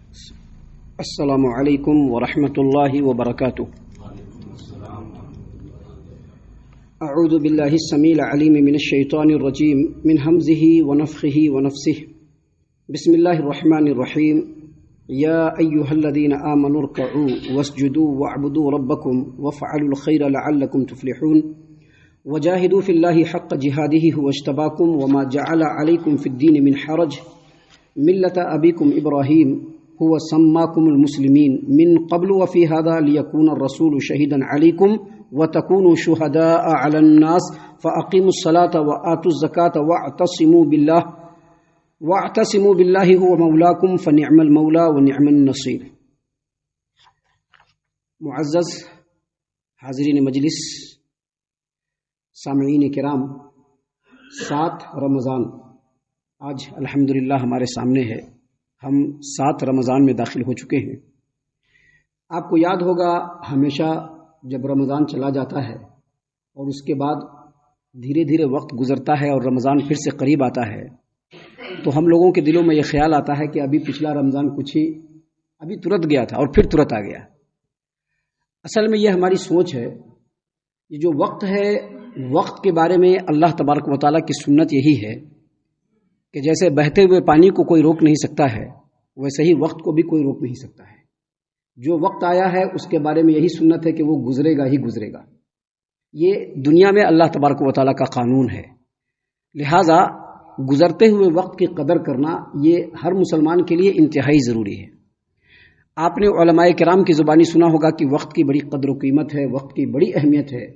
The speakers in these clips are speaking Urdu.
السلام علیکم ورحمۃ اللہ وبرکاتہ۔ اعوذ باللہ السمیع العلیم من الشیطان الرجیم من ہمزہ ونفخہ ونفثہ۔ بسم اللہ الرحمن الرحیم۔ یا ایھا الذین آمنوا ارکعوا واسجدوا واعبدوا ربکم وافعلوا الخیر لعلکم تفلحون وجاہدوا فی اللہ حق جہادہ هو اجتباکم وما جعل علیکم فی الدین من حرج ملۃ ابیکم ابراہیم هو سماکم المسلمین من قبل وفی هذا لیکون الرسول شہیدا علیکم وتکونوا شہداء علی الناس فاقیموا الصلاة وآتوا الزکاة واعتصموا باللہ هو مولاکم فنعم المولا ونعم النصیر۔ معزز حاضرین مجلس، سامعین کرام، 7 رمضان آج الحمدللہ ہمارے سامنے ہے۔ ہم 7 رمضان میں داخل ہو چکے ہیں۔ آپ کو یاد ہوگا، ہمیشہ جب رمضان چلا جاتا ہے اور اس کے بعد دھیرے دھیرے وقت گزرتا ہے اور رمضان پھر سے قریب آتا ہے، تو ہم لوگوں کے دلوں میں یہ خیال آتا ہے کہ ابھی پچھلا رمضان کچھ ہی ابھی ترت گیا تھا اور پھر ترت آ گیا۔ اصل میں یہ ہماری سوچ ہے۔ یہ جو وقت ہے، وقت کے بارے میں اللہ تبارک و تعالیٰ کی سنت یہی ہے کہ جیسے بہتے ہوئے پانی کو کوئی روک نہیں سکتا ہے، ویسے ہی وقت کو بھی کوئی روک نہیں سکتا ہے۔ جو وقت آیا ہے اس کے بارے میں یہی سنت ہے کہ وہ گزرے گا ہی گزرے گا۔ یہ دنیا میں اللہ تبارک و تعالیٰ کا قانون ہے۔ لہٰذا گزرتے ہوئے وقت کی قدر کرنا یہ ہر مسلمان کے لیے انتہائی ضروری ہے۔ آپ نے علماء کرام کی زبانی سنا ہوگا کہ وقت کی بڑی قدر و قیمت ہے، وقت کی بڑی اہمیت ہے۔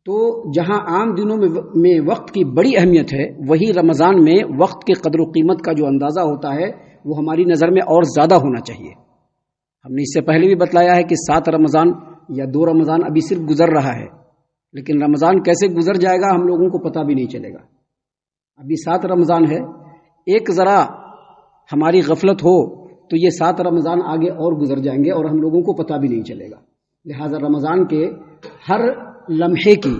تو جہاں عام دنوں میں وقت کی بڑی اہمیت ہے، وہی رمضان میں وقت کی قدر و قیمت کا جو اندازہ ہوتا ہے وہ ہماری نظر میں اور زیادہ ہونا چاہیے۔ ہم نے اس سے پہلے بھی بتلایا ہے کہ 7 رمضان یا 2 رمضان ابھی صرف گزر رہا ہے، لیکن رمضان کیسے گزر جائے گا ہم لوگوں کو پتہ بھی نہیں چلے گا۔ ابھی 7 رمضان ہے، ایک ذرا ہماری غفلت ہو تو یہ 7 رمضان آگے اور گزر جائیں گے اور ہم لوگوں کو پتہ بھی نہیں چلے گا۔ لہٰذا رمضان کے ہر لمحے کی،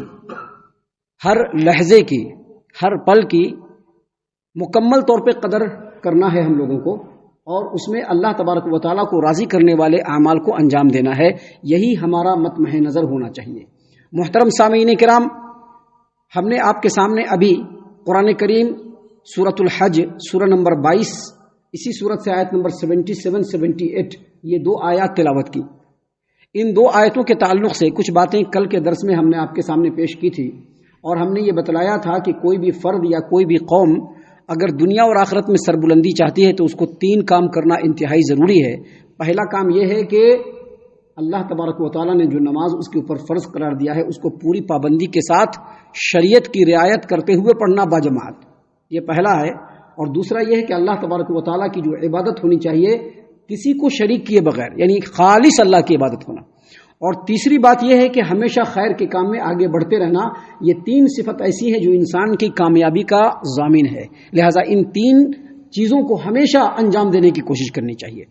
ہر لحظے کی، ہر پل کی مکمل طور پہ قدر کرنا ہے ہم لوگوں کو، اور اس میں اللہ تبارک و تعالیٰ کو راضی کرنے والے اعمال کو انجام دینا ہے۔ یہی ہمارا مطمع نظر ہونا چاہیے۔ محترم سامعین کرام، ہم نے آپ کے سامنے ابھی قرآن کریم سورۃ الحج سورہ نمبر 22، اسی سورت سے آیت نمبر 77-78، یہ 2 آیات تلاوت کی۔ ان 2 آیتوں کے تعلق سے کچھ باتیں کل کے درس میں ہم نے آپ کے سامنے پیش کی تھی، اور ہم نے یہ بتلایا تھا کہ کوئی بھی فرد یا کوئی بھی قوم اگر دنیا اور آخرت میں سربلندی چاہتی ہے تو اس کو 3 کام کرنا انتہائی ضروری ہے۔ پہلا کام یہ ہے کہ اللہ تبارک و تعالیٰ نے جو نماز اس کے اوپر فرض قرار دیا ہے اس کو پوری پابندی کے ساتھ شریعت کی رعایت کرتے ہوئے پڑھنا باجماعت، یہ پہلا ہے۔ اور دوسرا یہ ہے کہ اللہ تبارک و تعالیٰ کی جو عبادت ہونی چاہیے کسی کو شریک کیے بغیر، یعنی خالص اللہ کی عبادت ہونا۔ اور تیسری بات یہ ہے کہ ہمیشہ خیر کے کام میں آگے بڑھتے رہنا۔ یہ 3 صفت ایسی ہے جو انسان کی کامیابی کا ضامن ہے، لہٰذا ان 3 چیزوں کو ہمیشہ انجام دینے کی کوشش کرنی چاہیے۔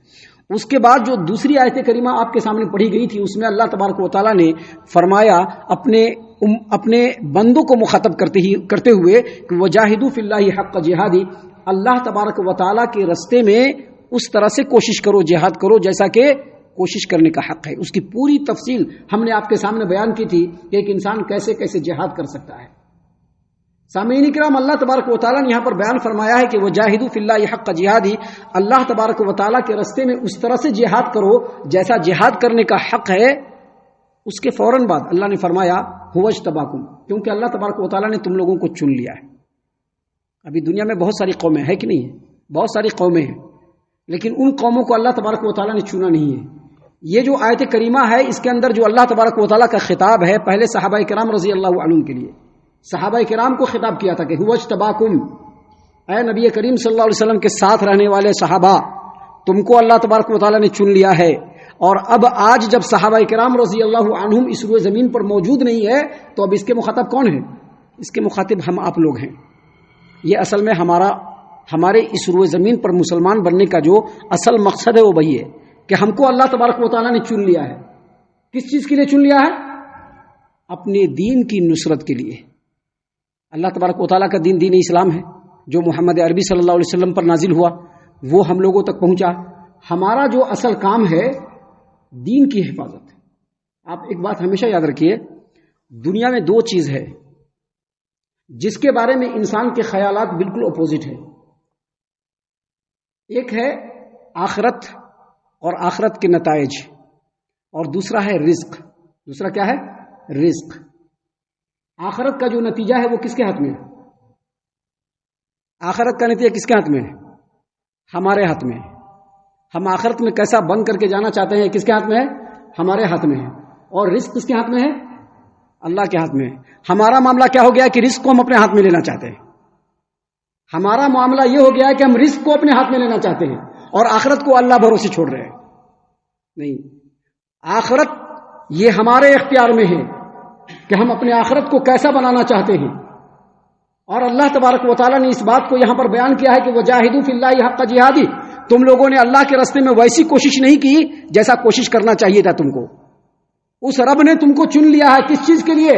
اس کے بعد جو دوسری آیت کریمہ آپ کے سامنے پڑھی گئی تھی، اس میں اللہ تبارک و تعالیٰ نے فرمایا اپنے بندوں کو مخاطب کرتے ہوئے کہ وجاہدوا فی اللہ حق جہادی، اللہ تبارک و تعالیٰ کے راستے میں اس طرح سے کوشش کرو، جہاد کرو جیسا کہ کوشش کرنے کا حق ہے۔ اس کی پوری تفصیل ہم نے آپ کے سامنے بیان کی تھی کہ ایک انسان کیسے کیسے جہاد کر سکتا ہے۔ سامعین کرام، اللہ تبارک و تعالیٰ نے یہاں پر بیان فرمایا ہے کہ وجاہدوا فی اللہ حق جہادی، اللہ تبارک و تعالیٰ کے راستے میں اس طرح سے جہاد کرو جیسا جہاد کرنے کا حق ہے۔ اس کے فوراً بعد اللہ نے فرمایا هو اجتباکم، کیونکہ اللہ تبارک و تعالیٰ نے تم لوگوں کو چن لیا ہے۔ ابھی دنیا میں بہت ساری قومیں ہیں کہ نہیں ہیں؟ بہت ساری قومیں ہیں، لیکن ان قوموں کو اللہ تبارک و تعالیٰ نے چنا نہیں ہے۔ یہ جو آیت کریمہ ہے اس کے اندر جو اللہ تبارک و تعالیٰ کا خطاب ہے، پہلے صحابہ کرام رضی اللہ عنہم کے لیے، صحابہ کرام کو خطاب کیا تھا کہ هو اجتباکم، اے نبی کریم صلی اللہ علیہ وسلم کے ساتھ رہنے والے صحابہ، تم کو اللہ تبارک و تعالیٰ نے چن لیا ہے۔ اور اب آج جب صحابہ کرام رضی اللہ عنہم اس روئے زمین پر موجود نہیں ہے تو اب اس کے مخاطب کون ہیں؟ اس کے مخاطب ہم آپ لوگ ہیں۔ یہ اصل میں ہمارے اس روئے زمین پر مسلمان بننے کا جو اصل مقصد ہے وہ وہی ہے کہ ہم کو اللہ تبارک و تعالیٰ نے چن لیا ہے۔ کس چیز کے لیے چن لیا ہے؟ اپنے دین کی نصرت کے لیے۔ اللہ تبارک و تعالیٰ کا دین اسلام ہے، جو محمد عربی صلی اللہ علیہ وسلم پر نازل ہوا وہ ہم لوگوں تک پہنچا۔ ہمارا جو اصل کام ہے دین کی حفاظت. آپ ایک بات ہمیشہ یاد رکھیے، دنیا میں دو چیز ہے جس کے بارے میں انسان کے خیالات بالکل اپوزٹ ہیں. ایک ہے آخرت اور آخرت کے نتائج، اور دوسرا ہے رزق. دوسرا کیا ہے؟ رزق. آخرت کا جو نتیجہ ہے وہ کس کے ہاتھ میں ہے؟ آخرت کا نتیجہ کس کے ہاتھ میں ہے؟ ہمارے ہاتھ میں ہے. ہم آخرت میں کیسا بن کر کے جانا چاہتے ہیں کس کے ہاتھ میں ہے؟ ہمارے ہاتھ میں ہے. اور رزق کس کے ہاتھ میں ہے؟ اللہ کے ہاتھ میں ہے. ہمارا معاملہ کیا ہو گیا کہ رزق کو ہم اپنے ہاتھ میں لینا چاہتے ہیں. ہمارا معاملہ یہ ہو گیا ہے کہ ہم رزق کو اپنے ہاتھ میں لینا چاہتے ہیں اور آخرت کو اللہ بھروسے چھوڑ رہے ہیں. نہیں، آخرت یہ ہمارے اختیار میں ہے کہ ہم اپنے آخرت کو کیسا بنانا چاہتے ہیں. اور اللہ تبارک و تعالیٰ نے اس بات کو یہاں پر بیان کیا ہے کہ وجاہدوا فی اللہ حق جہادہ. تم لوگوں نے اللہ کے راستے میں ویسی کوشش نہیں کی جیسا کوشش کرنا چاہیے تھا تم کو. اس رب نے تم کو چن لیا ہے کس چیز کے لیے؟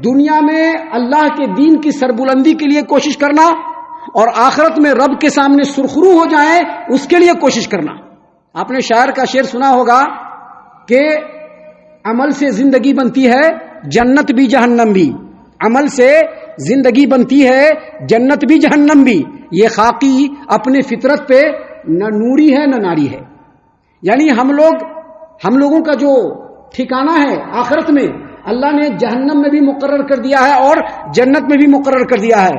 دنیا میں اللہ کے دین کی سربلندی کے لیے کوشش کرنا، اور آخرت میں رب کے سامنے سرخرو ہو جائیں اس کے لیے کوشش کرنا. آپ نے شاعر کا شعر سنا ہوگا کہ عمل سے زندگی بنتی ہے جنت بھی جہنم بھی. عمل سے زندگی بنتی ہے جنت بھی جہنم بھی. یہ خاکی اپنے فطرت پہ نہ نوری ہے نہ ناری ہے. یعنی ہم لوگوں کا جو ٹھکانہ ہے آخرت میں اللہ نے جہنم میں بھی مقرر کر دیا ہے اور جنت میں بھی مقرر کر دیا ہے.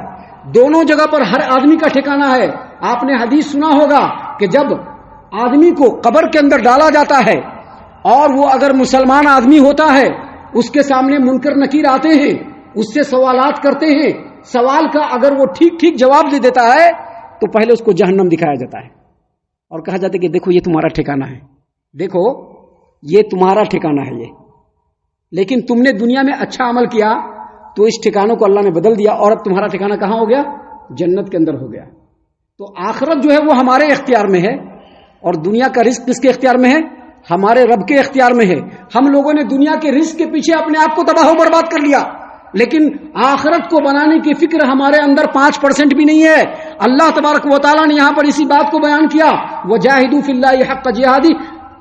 دونوں جگہ پر ہر آدمی کا ٹھکانہ ہے. آپ نے حدیث سنا ہوگا کہ جب آدمی کو قبر کے اندر ڈالا جاتا ہے اور وہ اگر مسلمان آدمی ہوتا ہے، اس کے سامنے منکر نکیر آتے ہیں، اس سے سوالات کرتے ہیں. سوال کا اگر وہ ٹھیک جواب دے دیتا ہے تو پہلے اس کو جہنم دکھایا جاتا ہے اور کہا جاتا ہے کہ دیکھو یہ تمہارا ٹھکانہ ہے، دیکھو یہ تمہارا ٹھکانہ ہے یہ. لیکن تم نے دنیا میں اچھا عمل کیا تو اس ٹھکانوں کو اللہ نے بدل دیا اور اب تمہارا ٹھکانہ کہاں ہو گیا؟ جنت کے اندر ہو گیا. تو آخرت جو ہے وہ ہمارے اختیار میں ہے اور دنیا کا رزق کس کے اختیار میں ہے؟ ہمارے رب کے اختیار میں ہے. ہم لوگوں نے دنیا کے رزق کے پیچھے اپنے آپ کو تباہ و برباد کر لیا، لیکن آخرت کو بنانے کی فکر ہمارے اندر 5% بھی نہیں ہے. اللہ تبارک و تعالیٰ نے یہاں پر اسی بات کو بیان کیا، وجاہدوا فی اللہ حق جہادہ.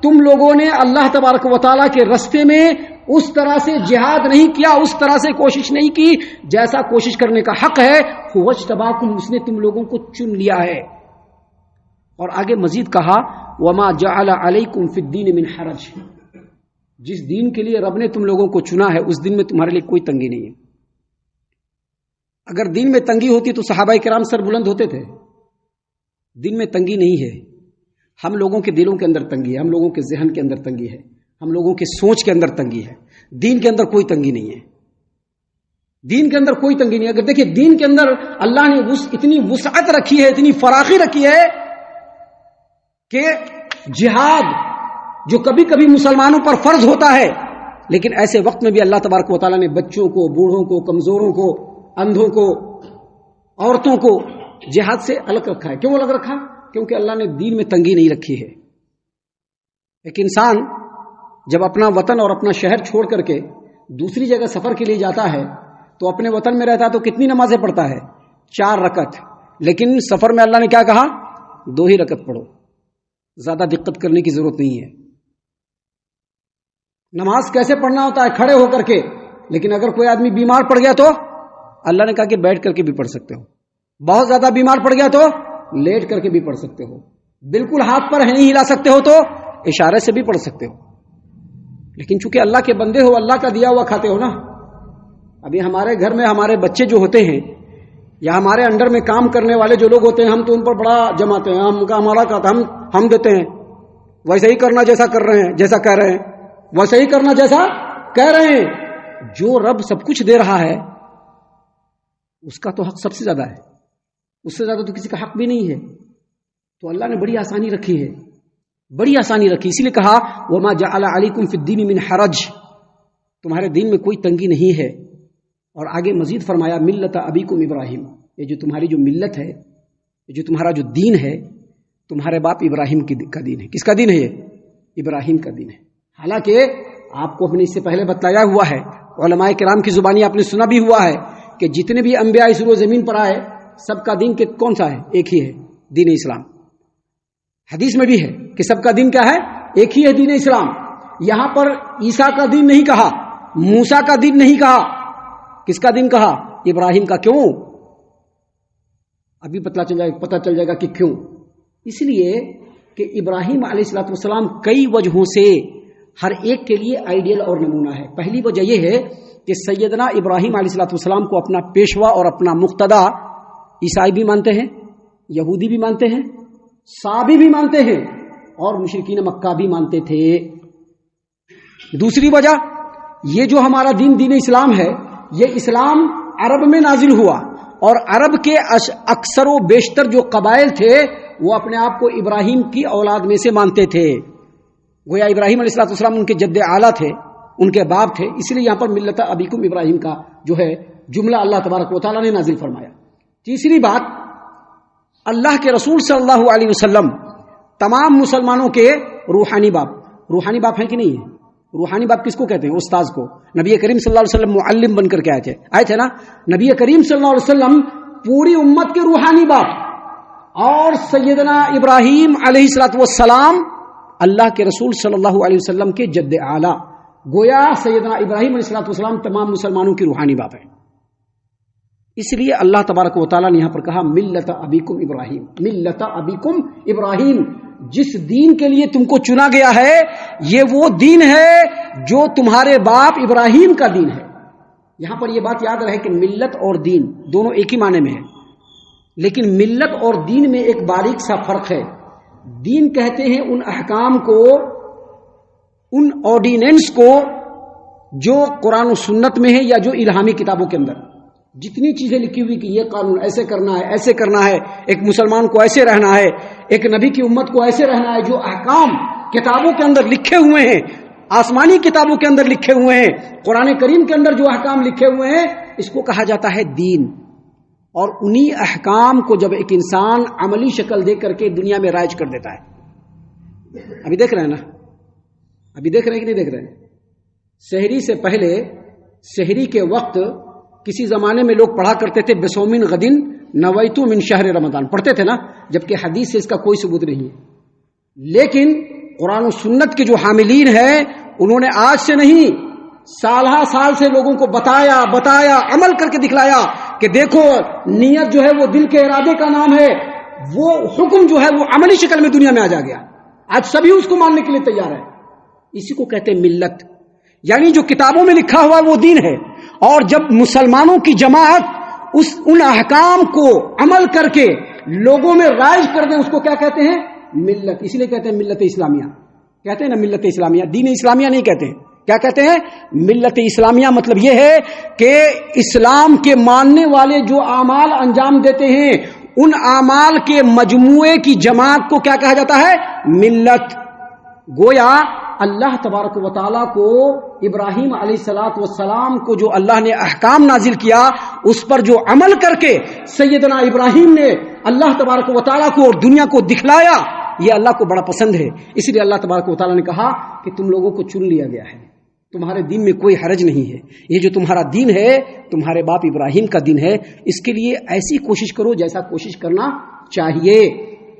تم لوگوں نے اللہ تبارک و تعالیٰ کے راستے میں اس طرح سے جہاد نہیں کیا، اس طرح سے کوشش نہیں کی جیسا کوشش کرنے کا حق ہے. واجتباکم، اس نے تم لوگوں کو چن لیا ہے. اور آگے مزید کہا وما جعل علیکم فی الدین من حرج. جس دین کے لیے رب نے تم لوگوں کو چنا ہے اس دن میں تمہارے لیے کوئی تنگی نہیں ہے. اگر دین میں تنگی ہوتی تو صحابہ کرام سر بلند ہوتے تھے. دین میں تنگی نہیں ہے. ہم لوگوں کے دلوں کے اندر تنگی ہے، ہم لوگوں کے ذہن کے اندر تنگی ہے، ہم لوگوں کے سوچ کے اندر تنگی ہے. دین کے اندر کوئی تنگی نہیں ہے. دین کے اندر کوئی تنگی نہیں ہے. اگر دیکھیں دین کے اندر اللہ نے اتنی وسعت رکھی ہے، اتنی فراخی رکھی ہے کہ جہاد جو کبھی کبھی مسلمانوں پر فرض ہوتا ہے، لیکن ایسے وقت میں بھی اللہ تبارک و تعالیٰ نے بچوں کو، بوڑھوں کو، کمزوروں کو، اندھوں کو، عورتوں کو جہاد سے الگ رکھا ہے. کیوں الگ رکھا؟ کیونکہ اللہ نے دین میں تنگی نہیں رکھی ہے. ایک انسان جب اپنا وطن اور اپنا شہر چھوڑ کر کے دوسری جگہ سفر کے لیے جاتا ہے تو اپنے وطن میں رہتا ہے تو کتنی نمازیں پڑھتا ہے؟ 4 رکعت. لیکن سفر میں اللہ نے کیا کہا؟ 2 ہی رکعت پڑھو، زیادہ دقت کرنے کی ضرورت نہیں ہے. نماز کیسے پڑھنا ہوتا ہے؟ کھڑے ہو کر کے. لیکن اگر کوئی آدمی بیمار پڑ گیا تو اللہ نے کہا کہ بیٹھ کر کے بھی پڑھ سکتے ہو. بہت زیادہ بیمار پڑ گیا تو لیٹ کر کے بھی پڑھ سکتے ہو. بالکل ہاتھ پر نہیں ہلا سکتے ہو تو اشارے سے بھی پڑھ سکتے ہو. لیکن چونکہ اللہ کے بندے ہو، اللہ کا دیا ہوا کھاتے ہو نا. ابھی ہمارے گھر میں ہمارے بچے جو ہوتے ہیں یا ہمارے انڈر میں کام کرنے والے جو لوگ ہوتے ہیں، ہم تو ان پر بڑا جماتے ہیں. ہمارا کہتا ہم دیتے ہیں، ویسے ہی کرنا جیسا کر رہے ہیں، جیسا کہہ رہے ہیں، ویسے ہی کرنا جیسا کہہ رہے ہیں. جو رب سب کچھ دے رہا ہے اس کا تو حق سب سے زیادہ ہے، اس سے زیادہ تو کسی کا حق بھی نہیں ہے. تو اللہ نے بڑی آسانی رکھی ہے، بڑی آسانی رکھی. اسی لیے کہا وما جعل علیکم فی الدین من حرج، تمہارے دین میں کوئی تنگی نہیں ہے. اور آگے مزید فرمایا ملت ابیکم ابراہیم، یہ جو تمہاری جو ملت ہے، یہ جو تمہارا جو دین ہے، تمہارے باپ ابراہیم کا دین ہے. کس کا دین ہے؟ یہ ابراہیم کا دین ہے. حالانکہ آپ کو ہم نے اس سے پہلے بتلایا ہوا ہے، علماء کرام کی زبانی آپ نے سنا بھی ہوا ہے کہ جتنے بھی انبیاء اس روز زمین پر آئے سب کا دین کون سا ہے؟ ایک ہی ہے، دین اسلام. حدیث میں بھی ہے کہ سب کا دین کیا ہے؟ ایک ہی ہے، دین اسلام. یہاں پر عیسیٰ کا دین نہیں کہا، موسیٰ کا دین نہیں کہا، کس کا دین کہا؟ ابراہیم کا. کیوں؟ ابھی پتہ چل جائے گا کہ کیوں. اس لیے کہ ابراہیم علیہ السلام کئی وجہوں سے ہر ایک کے لیے آئیڈیل اور نمونہ ہے. پہلی وجہ یہ ہے کہ سیدنا ابراہیم علیہ السلام کو اپنا پیشوا اور اپنا مقتدا عیسائی بھی مانتے ہیں، یہودی بھی مانتے ہیں، صابی بھی مانتے ہیں، اور مشرکین مکہ بھی مانتے تھے. دوسری وجہ یہ جو ہمارا دین اسلام ہے، یہ اسلام عرب میں نازل ہوا، اور عرب کے اکثر و بیشتر جو قبائل تھے وہ اپنے آپ کو ابراہیم کی اولاد میں سے مانتے تھے. گویا ابراہیم علیہ السلام ان کے جد اعلیٰ تھے، ان کے باپ تھے. اس لیے یہاں پر ملت ابیکم ابراہیم کا جو ہے جملہ اللہ تبارک و تعالیٰ نے نازل فرمایا. تیسری بات، اللہ کے رسول صلی اللہ علیہ وسلم تمام مسلمانوں کے روحانی باپ ہیں کہ نہیں ہے؟ روحانی باپ کس کو کہتے ہیں؟ استاذ کو. نبی کریم صلی اللہ علیہ وسلم معلم بن کر کے آئے تھے نا. نبی کریم صلی اللہ علیہ وسلم پوری امت کے روحانی باپ، اور سیدنا ابراہیم علیہ السلام اللہ کے رسول صلی اللہ علیہ وسلم کے جد اعلیٰ. گویا سیدنا ابراہیم علیہ السلام تمام مسلمانوں کی روحانی باپ ہیں. اس لیے اللہ تبارک و تعالیٰ نے یہاں پر کہا ملت ابیکم ابراہیم. ملت ابیکم ابراہیم، جس دین کے لیے تم کو چنا گیا ہے یہ وہ دین ہے جو تمہارے باپ ابراہیم کا دین ہے. یہاں پر یہ بات یاد رہے کہ ملت اور دین دونوں ایک ہی معنی میں ہے، لیکن ملت اور دین میں ایک باریک سا فرق ہے. دین کہتے ہیں ان احکام کو، ان آرڈیننس کو جو قرآن و سنت میں ہے یا جو الہامی کتابوں کے اندر جتنی چیزیں لکھی ہوئی کہ یہ قانون ایسے کرنا ہے، ایسے کرنا ہے، ایک مسلمان کو ایسے رہنا ہے، ایک نبی کی امت کو ایسے رہنا ہے، جو احکام کتابوں کے اندر لکھے ہوئے ہیں، آسمانی کتابوں کے اندر لکھے ہوئے ہیں، قرآن کریم کے اندر جو احکام لکھے ہوئے ہیں، اس کو کہا جاتا ہے دین. اور انہی احکام کو جب ایک انسان عملی شکل دے کر کے دنیا میں رائج کر دیتا ہے. ابھی دیکھ رہے ہیں نا، ابھی دیکھ رہے ہیں کہ نہیں دیکھ رہے ہیں؟ سحری سے پہلے، سحری کے وقت کسی زمانے میں لوگ پڑھا کرتے تھے بسومن غدن نویتو من شہر رمضان، پڑھتے تھے نا، جبکہ حدیث سے اس کا کوئی ثبوت نہیں ہے. لیکن قرآن و سنت کے جو حاملین ہیں انہوں نے آج سے نہیں، سالہ سال سے لوگوں کو بتایا عمل کر کے دکھلایا کہ دیکھو نیت جو ہے وہ دل کے ارادے کا نام ہے. وہ حکم جو ہے وہ عملی شکل میں دنیا میں آ جا گیا. آج سبھی اس کو ماننے کے لیے تیار ہے. اسی کو کہتے ہیں ملت، یعنی جو کتابوں میں لکھا ہوا وہ دین ہے. اور جب مسلمانوں کی جماعت ان احکام کو عمل کر کے لوگوں میں رائج کر دیں، اس کو کیا کہتے ہیں؟ ملت. اس لیے کہتے ہیں ملت اسلامیہ. کہتے ہیں نا ملت اسلامیہ، دین اسلامیہ نہیں کہتے ہیں. کیا کہتے ہیں؟ ملت اسلامیہ. مطلب یہ ہے کہ اسلام کے ماننے والے جو اعمال انجام دیتے ہیں ان اعمال کے مجموعے کی جماعت کو کیا کہا جاتا ہے؟ ملت. گویا اللہ تبارک و تعالیٰ کو ابراہیم علیہ السلام کو جو اللہ نے احکام نازل کیا اس پر جو عمل کر کے سیدنا ابراہیم نے اللہ تبارک و تعالیٰ کو اور دنیا کو دکھلایا، یہ اللہ کو بڑا پسند ہے. اس لیے اللہ تبارک و تعالیٰ نے کہا کہ تم لوگوں کو چن لیا گیا ہے، تمہارے دین میں کوئی حرج نہیں ہے. یہ جو تمہارا دین ہے تمہارے باپ ابراہیم کا دین ہے. اس کے لیے ایسی کوشش کرو جیسا کوشش کرنا چاہیے.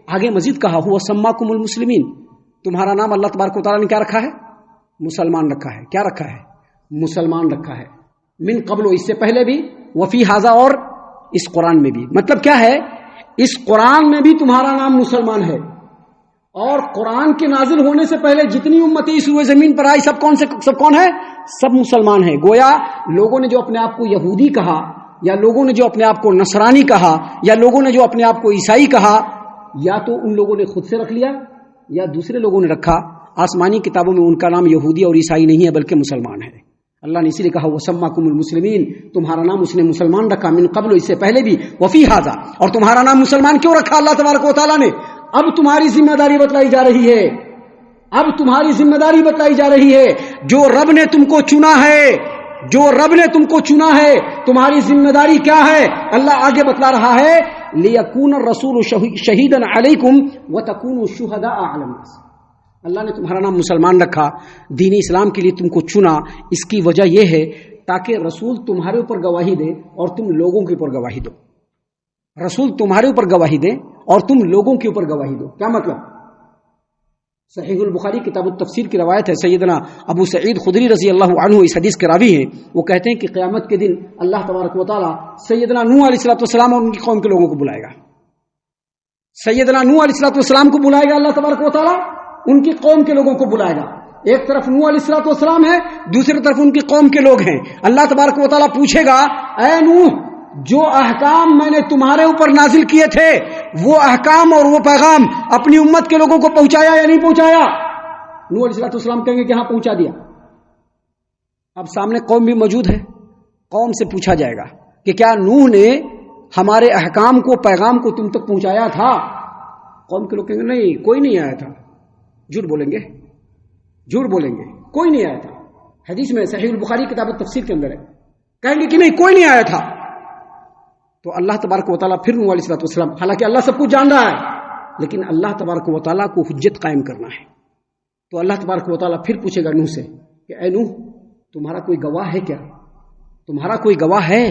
آگے مزید کہا ہوا سماکم المسلمین، تمہارا نام اللہ تبارک و تعالیٰ نے کیا رکھا ہے؟ مسلمان رکھا ہے. کیا رکھا ہے؟ مسلمان رکھا ہے. من قبل، اس سے پہلے بھی، وفی ھذا، اور اس قرآن میں بھی. مطلب کیا ہے؟ اس قرآن میں بھی تمہارا نام مسلمان ہے. اور قرآن کے نازل ہونے سے پہلے جتنی امتیں اس روئے زمین پر آئی سب کون ہے؟ سب مسلمان ہیں. گویا لوگوں نے جو اپنے آپ کو یہودی کہا، یا لوگوں نے جو اپنے آپ کو نصرانی کہا، یا لوگوں نے جو اپنے آپ کو عیسائی کہا، یا تو ان لوگوں نے خود سے رکھ لیا یا دوسرے لوگوں نے رکھا. آسمانی کتابوں میں ان کا نام یہودی اور عیسائی نہیں ہے بلکہ مسلمان ہے. اللہ نے اسی لیے کہا وسماکم المسلمین، تمہارا نام اس نے مسلمان رکھا. من قبل، اس سے پہلے بھی. وفی ھذا، اور تمہارا نام مسلمان کیوں رکھا اللہ تبارک و تعالیٰ نے؟ اب تمہاری ذمہ داری بتلائی جا رہی ہے. اب تمہاری ذمہ داری بتلائی جا رہی ہے. جو رب نے تم کو چنا ہے، جو رب نے تم کو چنا ہے، تمہاری ذمہ داری کیا ہے؟ اللہ آگے بتلا رہا ہے لیکون الرسول شہیدا علیکم وتکونوا شہداء علی الناس. اللہ نے تمہارا نام مسلمان رکھا، دین اسلام کے لیے تم کو چنا. اس کی وجہ یہ ہے تاکہ رسول تمہارے اوپر گواہی دے اور تم لوگوں کے اوپر گواہی دو. رسول تمہارے اوپر گواہی دے اور تم لوگوں کے اوپر گواہی دو. کیا مطلب؟ صحیح البخاری کتاب التفسیر کی روایت ہے، سیدنا ابو سعید خدری رضی اللہ عنہ اس حدیث کے راوی ہیں. وہ کہتے ہیں کہ قیامت کے دن اللہ تبارک و تعالیٰ سیدنا نوح علیہ السلام اور ان کی قوم کے لوگوں کو بلائے گا. سیدنا نوح علیہ السلام کو بلائے گا اللہ تبارک و تعالیٰ، ان کی قوم کے لوگوں کو بلائے گا. ایک طرف نوح علیہ السلام ہے، دوسری طرف ان کی قوم کے لوگ ہیں. اللہ تبارک و تعالیٰ پوچھے گا، اے نوح، جو احکام میں نے تمہارے اوپر نازل کیے تھے وہ احکام اور وہ پیغام اپنی امت کے لوگوں کو پہنچایا یا نہیں پہنچایا؟ نوح علیہ السلام کہیں گے کہ ہاں پہنچا دیا. اب سامنے قوم بھی موجود ہے، قوم سے پوچھا جائے گا کہ کیا نوح نے ہمارے احکام کو، پیغام کو تم تک پہنچایا تھا؟ قوم کے لوگ کہیں گے نہیں، کوئی نہیں آیا تھا. جھوٹ بولیں گے، جھوٹ بولیں گے، کوئی نہیں آیا تھا. حدیث میں صحیح البخاری کتاب التفسیر کے اندر ہے، کہیں گے کہ نہیں، کوئی نہیں آیا تھا. تو اللہ تبارک و تعالیٰ پھر نوح علیہ السلام، حالانکہ اللہ سب کچھ جان رہا ہے، لیکن اللہ تبارک و تعالیٰ کو حجت قائم کرنا ہے. تو اللہ تبارک و تعالیٰ پھر پوچھے گا نوح سے کہ اے نوح، تمہارا کوئی گواہ ہے کیا؟ تمہارا کوئی گواہ ہے؟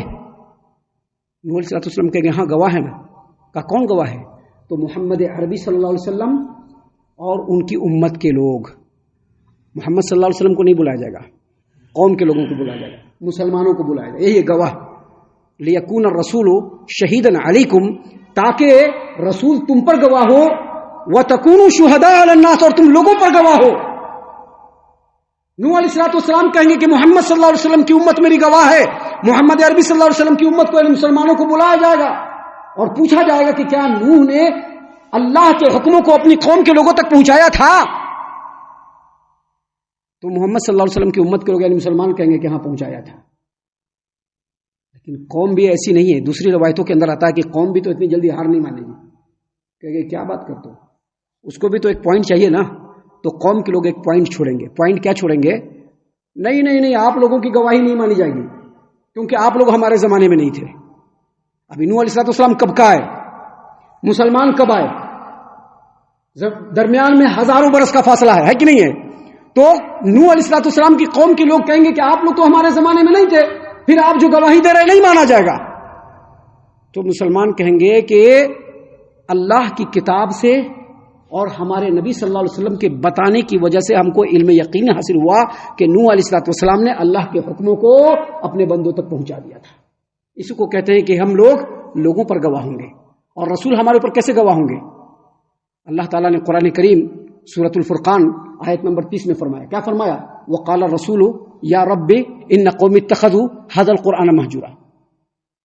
نوح علیہ السلام کہیں گے ہاں گواہ ہے. میں کہا کون گواہ ہے؟ تو محمد عربی صلی اللہ علیہ وسلم اور ان کی امت کے لوگ. محمد صلی اللہ علیہ وسلم کو نہیں بلایا جائے گا، قوم کے لوگوں کو بلایا جائے گا، مسلمانوں کو بلایا جائے گا. یہی گواہ. لیکون الرسول شہیدن علیکم، تاکہ رسول تم پر گواہ ہو، وتکونوا شہداء علی الناس، اور تم لوگوں پر گواہ ہو. نوح علیہ السلام کہیں گے کہ محمد صلی اللہ علیہ وسلم کی امت میری گواہ ہے. محمد عربی صلی اللہ علیہ وسلم کی امت کو، یعنی مسلمانوں کو بلایا جائے گا اور پوچھا جائے گا کہ کیا نوح نے اللہ کے حکموں کو اپنی قوم کے لوگوں تک پہنچایا تھا؟ تو محمد صلی اللہ علیہ وسلم کی امت کے لوگ یعنی مسلمان کہیں گے کہ ہاں پہنچایا تھا. لیکن قوم بھی ایسی نہیں ہے. دوسری روایتوں کے اندر آتا ہے کہ قوم بھی تو اتنی جلدی ہار نہیں مانے گی. کہ کیا بات کرتے ہو، اس کو بھی تو ایک پوائنٹ چاہیے نا. تو قوم کے لوگ ایک پوائنٹ چھوڑیں گے. پوائنٹ کیا چھوڑیں گے؟ نہیں نہیں نہیں، آپ لوگوں کی گواہی نہیں مانی جائے گی، کیونکہ آپ لوگ ہمارے زمانے میں نہیں تھے. ابھی نوح علیہ السلام کب کا ہے؟ مسلمان کب آئے؟ درمیان میں ہزاروں برس کا فاصلہ ہے کہ نہیں ہے؟ تو نوح علیہ السلام کی قوم کے لوگ کہیں گے کہ آپ لوگ تو ہمارے زمانے میں نہیں تھے، پھر آپ جو گواہی دے رہے نہیں مانا جائے گا. تو مسلمان کہیں گے کہ اللہ کی کتاب سے اور ہمارے نبی صلی اللہ علیہ وسلم کے بتانے کی وجہ سے ہم کو علم یقین حاصل ہوا کہ نوح علیہ السلام نے اللہ کے حکموں کو اپنے بندوں تک پہنچا دیا تھا. اس کو کہتے ہیں کہ ہم لوگوں پر گواہ ہوں گے، اور رسول ہمارے اوپر کیسے گواہ ہوں گے؟ اللہ تعالیٰ نے قرآن کریم سورۃ الفرقان آیت نمبر 30 میں فرمایا. کیا فرمایا؟ وقال الرسول یا رب ان قوم اتخذوا هذا القرآن مہجورا.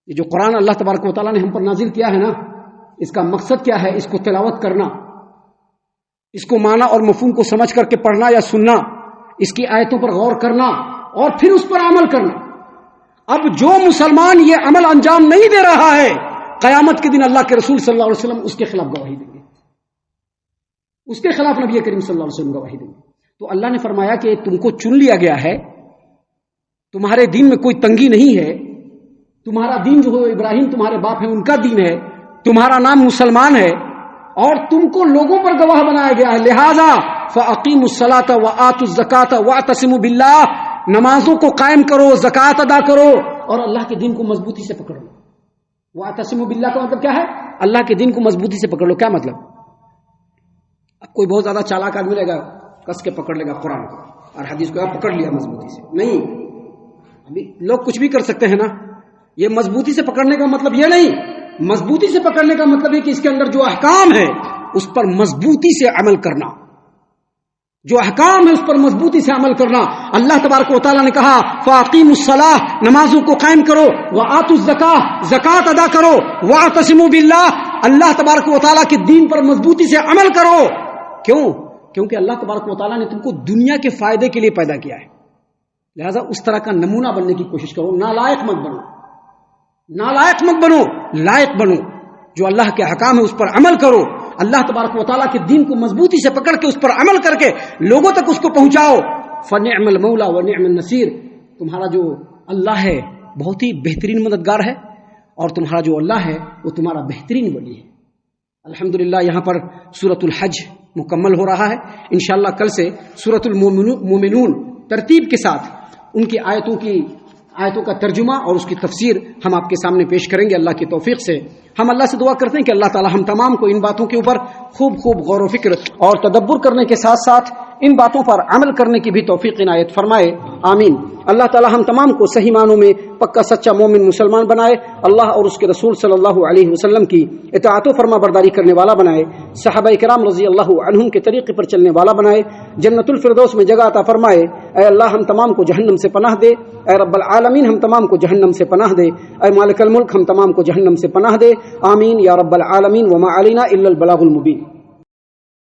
یہ جو قرآن اللہ تبارک و تعالیٰ نے ہم پر نازل کیا ہے نا، اس کا مقصد کیا ہے؟ اس کو تلاوت کرنا، اس کو معنی اور مفہوم کو سمجھ کر کے پڑھنا یا سننا، اس کی آیتوں پر غور کرنا اور پھر اس پر عمل کرنا. اب جو مسلمان یہ عمل انجام نہیں دے رہا ہے، قیامت کے دن اللہ کے رسول صلی اللہ علیہ وسلم اس کے خلاف گواہی دیں گے، اس کے خلاف نبی کریم صلی اللہ علیہ وسلم گواہی دیں گے. تو اللہ نے فرمایا کہ تم کو چن لیا گیا ہے، تمہارے دین میں کوئی تنگی نہیں ہے، تمہارا دین جو ابراہیم تمہارے باپ ہیں ان کا دین ہے، تمہارا نام مسلمان ہے، اور تم کو لوگوں پر گواہ بنایا گیا ہے. لہذا فَأَقِيمُوا الصَّلَاةَ وَآتُوا الزَّكَاةَ وَاعْتَصِمُوا بِاللَّهِ، نمازوں کو قائم کرو، زکوٰۃ ادا کرو، اور اللہ کے دین کو مضبوطی سے پکڑ لو. وَاعْتَصِمُوا بِاللَّهِ کا مطلب کیا ہے؟ اللہ کے دین کو مضبوطی سے پکڑ لو. کیا مطلب؟ اب کوئی بہت زیادہ چالاک آدمی لے گا، کس کے پکڑ لے گا قرآن اور حدیث کو، پکڑ لیا مضبوطی سے. نہیں، ابھی لوگ کچھ بھی کر سکتے ہیں نا. یہ مضبوطی سے پکڑنے کا مطلب یہ نہیں. مضبوطی سے پکڑنے کا مطلب ہے کہ اس کے اندر جو احکام ہے اس پر مضبوطی سے عمل کرنا، جو احکام ہے اس پر مضبوطی سے عمل کرنا. اللہ تبارک و تعالیٰ نے کہا فَأَقِيمُوا الصَّلَاةَ، نمازوں کو قائم کرو، وَآتُوا الزَّكَاةَ، زکوٰۃ ادا کرو، وَاعْتَصِمُوا بِاللَّهِ، اللہ تبارک و تعالیٰ کے دین پر مضبوطی سے عمل کرو. کیوں؟ کیونکہ اللہ تبارک و تعالیٰ نے تم کو دنیا کے فائدے کے لیے پیدا کیا ہے. لہذا اس طرح کا نمونہ بننے کی کوشش کرو. نالائق مت بنو، نالائق مت بنو، لائق بنو. جو اللہ کے احکام ہے اس پر عمل کرو. اللہ تبارک و تعالیٰ کے دین کو مضبوطی سے پکڑ کے اس پر عمل کر کے لوگوں تک اس کو پہنچاؤ. فنعم المولا ونعم النصیر، تمہارا جو اللہ ہے بہت ہی بہترین مددگار ہے، اور تمہارا جو اللہ ہے وہ تمہارا بہترین ولی ہے. الحمدللہ یہاں پر سورۃ الحج مکمل ہو رہا ہے. انشاءاللہ کل سے سورۃ المومنون ترتیب کے ساتھ ان کی آیتوں کا ترجمہ اور اس کی تفسیر ہم آپ کے سامنے پیش کریں گے اللہ کی توفیق سے۔ ہم اللہ سے دعا کرتے ہیں کہ اللہ تعالی ہم تمام کو ان باتوں کے اوپر خوب غور و فکر اور تدبر کرنے کے ساتھ ساتھ ان باتوں پر عمل کرنے کی بھی توفیق عنایت فرمائے، آمین۔ اللہ تعالی ہم تمام کو صحیح معنوں میں پکا سچا مومن مسلمان بنائے، اللہ اور اس کے رسول صلی اللہ علیہ وسلم کی اطاعت و فرما برداری کرنے والا بنائے، صحابہ کرام رضی اللہ عنہم کے طریقے پر چلنے والا بنائے، جنت الفردوس میں جگہ عطا فرمائے۔ اے اللہ ہم تمام کو جہنم سے پناہ دے، اے رب العالمین ہم تمام کو جہنم سے پناہ دے، اے مالک الملک ہم تمام کو جہنم سے پناہ دے، آمین یا رب العالمین۔ وما علینا الا البلاغ المبین۔